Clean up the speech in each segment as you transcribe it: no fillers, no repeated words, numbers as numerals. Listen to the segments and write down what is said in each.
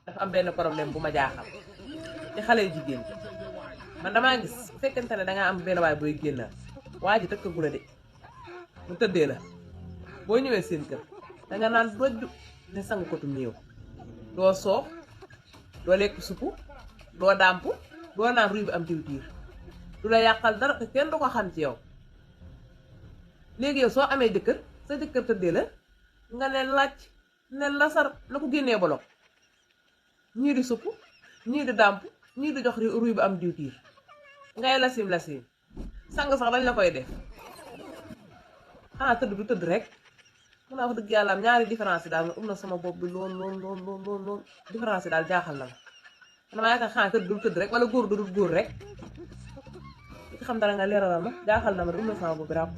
dafa am benn problème bu ma jaaxal ci xale yu jigéen man damaa gis bu fekkente ne dangaa am benn waay booy génnal waa ji tëkkagu la de mu tëddee la boo ñëwee seen kër danga naan dojju ne sang kotu néew doo soox doo lekk suppu doo dàmp doo naan ruy bi am diwtiir du la yàqal dara te kenn du ko xam ci yow léegi yow soo amee jëkkër sa jëkkër tëddee la nga ne laaj ne lasar na ko génnee bolok ñii di supp ñii di dàmp ñii di jox ruy bu am diwtiir ngay lasim sang sax dañ la koy def xanaa tëdd du tëdd rek mun naa wax dëgg yàlla am ñaari différence yi daal na sama bopp bi lool différence yi daal jaaxal na ma dama yaakaar xanaa tëdd du tëdd rek wala góor du góor rek li xam dara nga leeralal ma jaaxal na ma na sama bopp bi ràpp.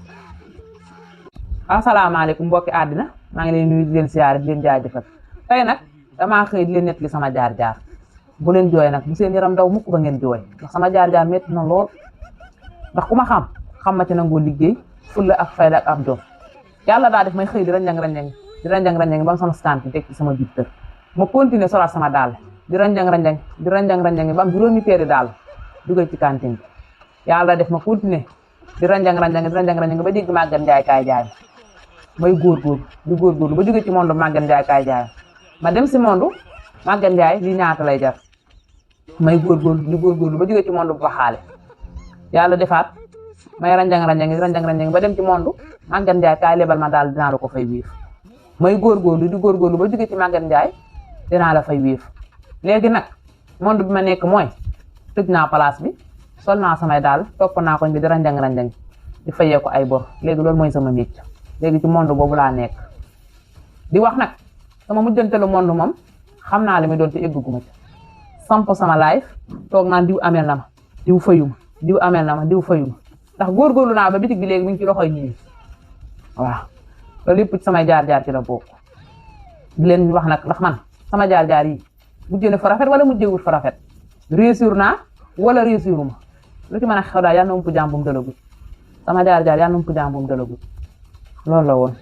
asalaamaaleykum mbokki àddina maa ngi leen nuyu di leen siyaare di leen jaajëfal tey nag damaa xëy di leen nettali sama jaar-jaar bu leen jooy nag bu seen yaram daw mukk ba ngeen jooy ndax sama jaar-jaar métti na lool ndax ku ma xam ma ci nangoo liggéey fulla ak fayda ak ab jom yàlla daa def may xëy di ranjang ba sama stand teg ci sama biir kër ma continuer solaat sama daal di ranjang ba am juróomi teeri daal dugal ci cantine bi yàlla def ma continuer di ranjang ba dégg Maguette Ndiaye kaay jaay may góorgóorlu ba jóge ci monde Maguette Ndiaye kaay jaay ma dem si monde Maguette Ndiaye li ñaata lay jar may góorgóorlu ba jóge ci monde bu baxaale yàlla defaat may ranjang ba dem ci monde Maguette Ndiaye kaay lebal ma daal dinaa la ko fay wéef may góorgóorlu ba jóge ci Maguette Ndiaye dinaa la fay wéef léegi nag monde bi ma nekk mooy tëj naa place bi sol naa samay daal topp naa koñ bi di ranjang di fayee ko ay bor léegi loolu mooy sama métier léegi ci monde boobu laa nekk di wax nag sama mujjantelu monde moom xam naa li muy doon te egguguma ci samp sama live toog naan diw amel na ma diw fayuma ndax góorgóorlu naa ba bitig bi léegi mi ngi ci loxoy ñii waaw loolu lépp ci samay jaar-jaar ci la bokk di leen wax nag ndax man sama jaar-jaar yi mujjee na fa rafet wala mujjeewul fa rafet réussir naa wala réussiruma lu ci mën a xew daal yàlla na ump jàmbum dalagut sama jaar-jaar yàlla na ump jàmbum dalagut loolu la woon.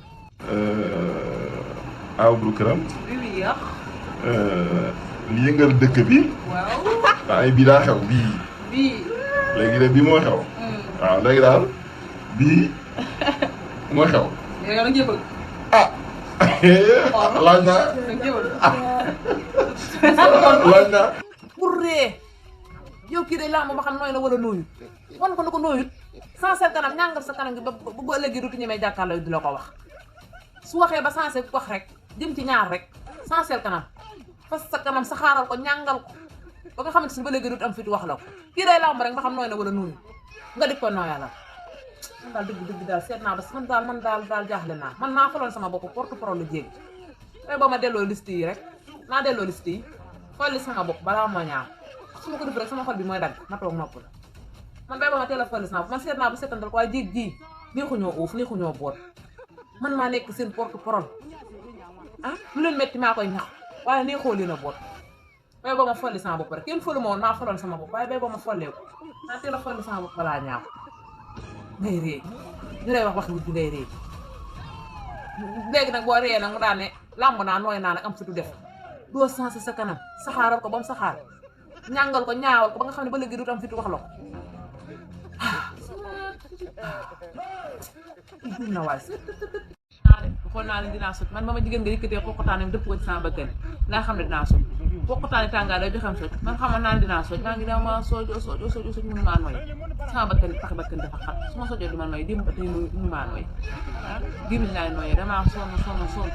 aw bu këram. oui yàq. li yëngal dëkk bi. waaw. ay bii daa xew bii. léegi de bii moo xew. waaw léegi daal bii moo xew. yow nag jëbal. ah. laaj naa. laaj naa. pour ree yow kii day làmb ba xam nooy la wala nooyut wan ko na ko nooyut sansel kanam ñàngal sa kanam gi ba ëllëgee dutu ñemee jàkkaarloo di la ko wax su waxee ba sansel wax rek jëm ci ñaar rek sansel kanam fas sa kanam sa xaaral ko ñàngal ko ba nga xamante si ba léegi dutu am fit wax la ko kii day làmb rek ba xam nooy na wala nooyut nga dik ko nooyalal man daal dëgg daal seet naa ba man daal jaaxle naa man naa faloon sama bopp porte-parole la jéeg tey ba ma delloo liste yi rek naa delloo liste yi folli sama bopp balaa moo ñaaw su ma ko def rek sama xol bi mooy dagg ma toog nopp la man bay ba ma teel a folli sama bopp man seet naa bu seetantal ko waaye jéeg ji neexuñoo uuf neexuñoo boot man maa nekk seen porte-parole ah lu leen metti maa koy ñax waaye neexoo leen a boot bay ba ma folli sama bopp rek kenn folli ma woon maa foloon sama bopp waaye bay ba ma follee ko naa teel a folli sama bopp balaa ñaaw ngay ree ñu lay wax nit bi ngay ree léegi nag boo ree nag mu daan ne làmb naa nooy naa nag am fitu def doo sensé sa kanam saxaaral ko ba mu saxaar ñàngal ko ñaawal ko ba nga xam ne ba léegi du am fitu wax la ko dum na waay xool naa ne dinaa sot man ba ma jigéen nga yëkkatee xoqataanam dëpp ko ci sama bakkan laa xam ne dinaa sot xoqataani tàngaay day joxem sot man xamoon naa ne dinaa sot maa ngi daa ma sooj mënu maa nooy sama bakkan paxi bakkan dafa xat su ma sojee du ma nooy démb ba tey mënu maa nooy gémmiñ laay nooyee damaa sonn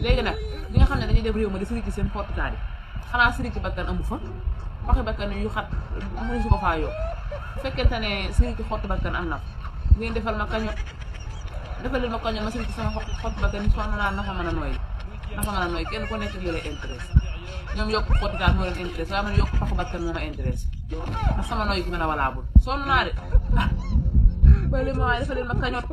léegi nag li nga xam ne dañuy dem réew ma di siri ci seen xoqataani xanaa siri ci bakkan amu fa paxi bakkan yu xat mënu su ko faa yóbbu bu fekkente ne siri ci xottu bakkan am na ngeen defal ma kañot defal leen ma kañot ma siri ci sama xottu bakkan ni sonn naa nafa mën a nooy kenn ku nekk li lay intéressé ñoom yokk xottitaat moo leen intéressé waaye man yokk paxu bakkan moo ma intéressé ndax sama nooy gi mën a walaabul sonn naa de ba leen ma waaye defal leen ma kañot